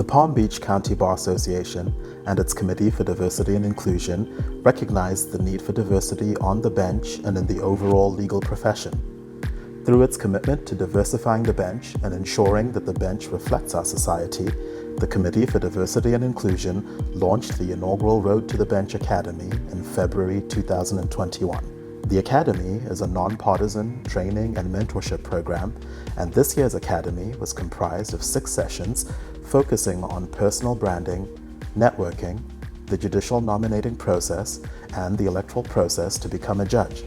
Palm Beach County Bar Association and its Committee for Diversity and Inclusion recognize the need for diversity on the bench and in the overall legal profession. Through its commitment to diversifying the bench and ensuring that the bench reflects our society, the Committee for Diversity and Inclusion launched the inaugural Road to the Bench Academy in February 2021. The Academy is a nonpartisan training and mentorship program, and this year's Academy was comprised of 6 sessions focusing on personal branding, networking, the judicial nominating process, and the electoral process to become a judge.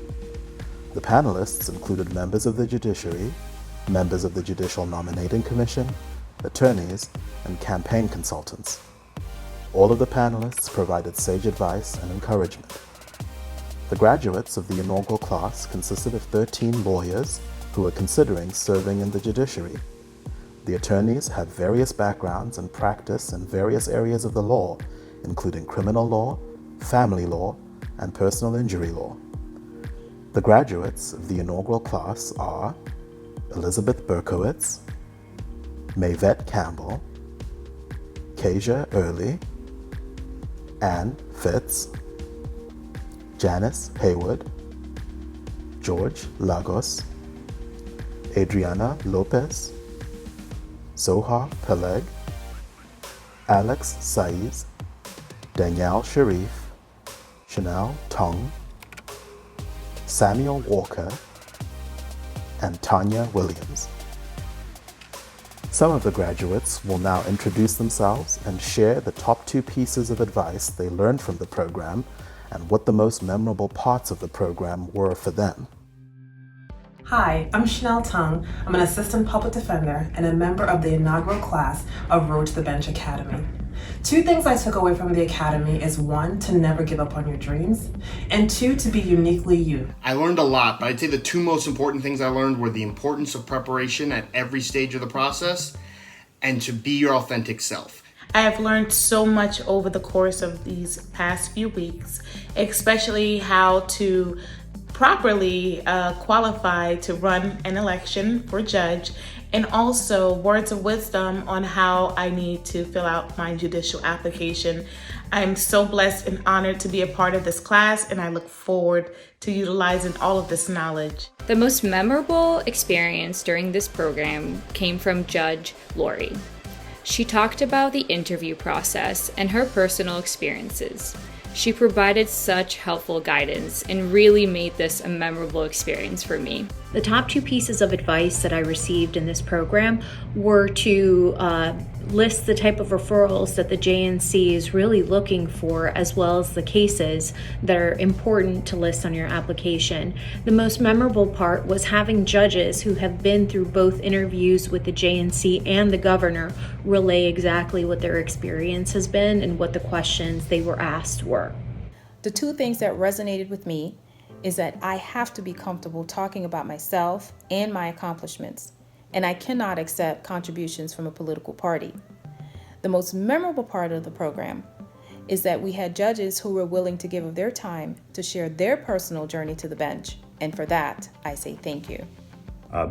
The panelists included members of the judiciary, members of the Judicial Nominating Commission, attorneys, and campaign consultants. All of the panelists provided sage advice and encouragement. The graduates of the inaugural class consisted of 13 lawyers who were considering serving in the judiciary. The attorneys have various backgrounds and practice in various areas of the law, including criminal law, family law, and personal injury law. The graduates of the inaugural class are Elizabeth Berkowitz, Mayvette Campbell, Kasia Early, Ann Fitz, Janice Haywood, George Lagos, Adriana Lopez, Zohar Peleg, Alex Saiz, Danielle Sharif, Chanel Tong, Samuel Walker, and Tanya Williams. Some of the graduates will now introduce themselves and share the top 2 pieces of advice they learned from the program and what the most memorable parts of the program were for them. Hi, I'm Chanel Tung. I'm an assistant public defender and a member of the inaugural class of Road to the Bench Academy. 2 things I took away from the Academy is 1, to never give up on your dreams, and 2, to be uniquely you. I learned a lot, but I'd say the 2 most important things I learned were the importance of preparation at every stage of the process and to be your authentic self. I have learned so much over the course of these past few weeks, especially how to properly qualify to run an election for judge, and also words of wisdom on how I need to fill out my judicial application. I'm so blessed and honored to be a part of this class, and I look forward to utilizing all of this knowledge. The most memorable experience during this program came from Judge Lori. She talked about the interview process and her personal experiences. She provided such helpful guidance and really made this a memorable experience for me. The top 2 pieces of advice that I received in this program were to list the type of referrals that the JNC is really looking for, as well as the cases that are important to list on your application. The most memorable part was having judges who have been through both interviews with the JNC and the governor relay exactly what their experience has been and what the questions they were asked were. The 2 things that resonated with me is that I have to be comfortable talking about myself and my accomplishments, and I cannot accept contributions from a political party. The most memorable part of the program is that we had judges who were willing to give of their time to share their personal journey to the bench, and for that, I say thank you.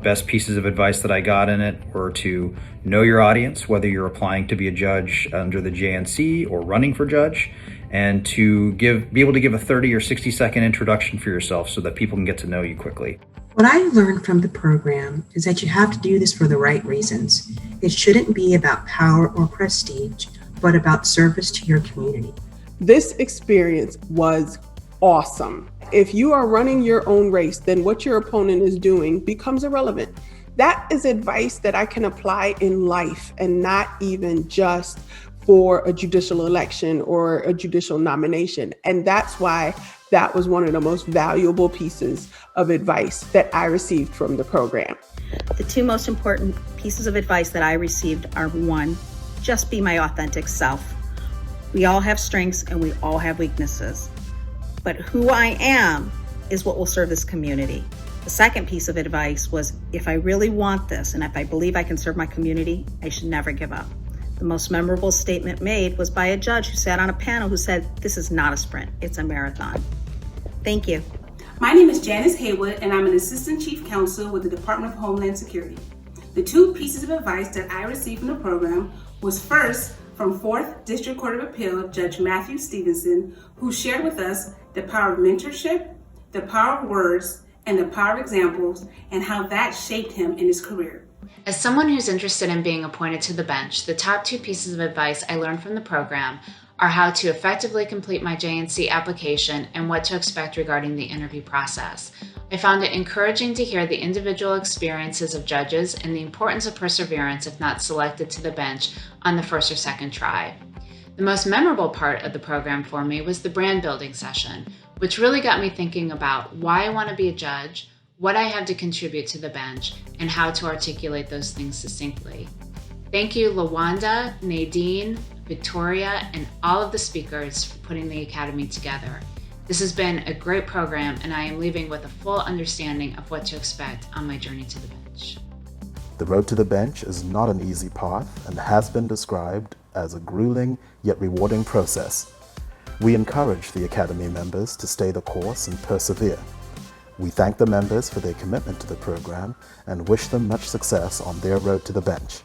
Best pieces of advice that I got in it were to know your audience, whether you're applying to be a judge under the JNC or running for judge, and to be able to give a 30 or 60-second introduction for yourself so that people can get to know you quickly. What I learned from the program is that you have to do this for the right reasons. It shouldn't be about power or prestige, but about service to your community. This experience was awesome. If you are running your own race, then what your opponent is doing becomes irrelevant. That is advice that I can apply in life, and not even just for a judicial election or a judicial nomination. And that's why that was one of the most valuable pieces of advice that I received from the program. The 2 most important pieces of advice that I received are 1, just be my authentic self. We all have strengths and we all have weaknesses, but who I am is what will serve this community. The second piece of advice was, if I really want this and if I believe I can serve my community, I should never give up. The most memorable statement made was by a judge who sat on a panel who said, "This is not a sprint, it's a marathon." Thank you. My name is Janice Haywood, and I'm an Assistant Chief Counsel with the Department of Homeland Security. The 2 pieces of advice that I received from the program was first from 4th District Court of Appeal, Judge Matthew Stevenson, who shared with us the power of mentorship, the power of words, and the power of examples, and how that shaped him in his career. As someone who's interested in being appointed to the bench, the top 2 pieces of advice I learned from the program are how to effectively complete my JNC application and what to expect regarding the interview process. I found it encouraging to hear the individual experiences of judges and the importance of perseverance if not selected to the bench on the first or second try. The most memorable part of the program for me was the brand building session, which really got me thinking about why I want to be a judge, what I have to contribute to the bench, and how to articulate those things succinctly. Thank you, LaWanda, Nadine, Victoria, and all of the speakers for putting the Academy together. This has been a great program, and I am leaving with a full understanding of what to expect on my journey to the bench. The road to the bench is not an easy path and has been described as a grueling yet rewarding process. We encourage the Academy members to stay the course and persevere. We thank the members for their commitment to the program and wish them much success on their road to the bench.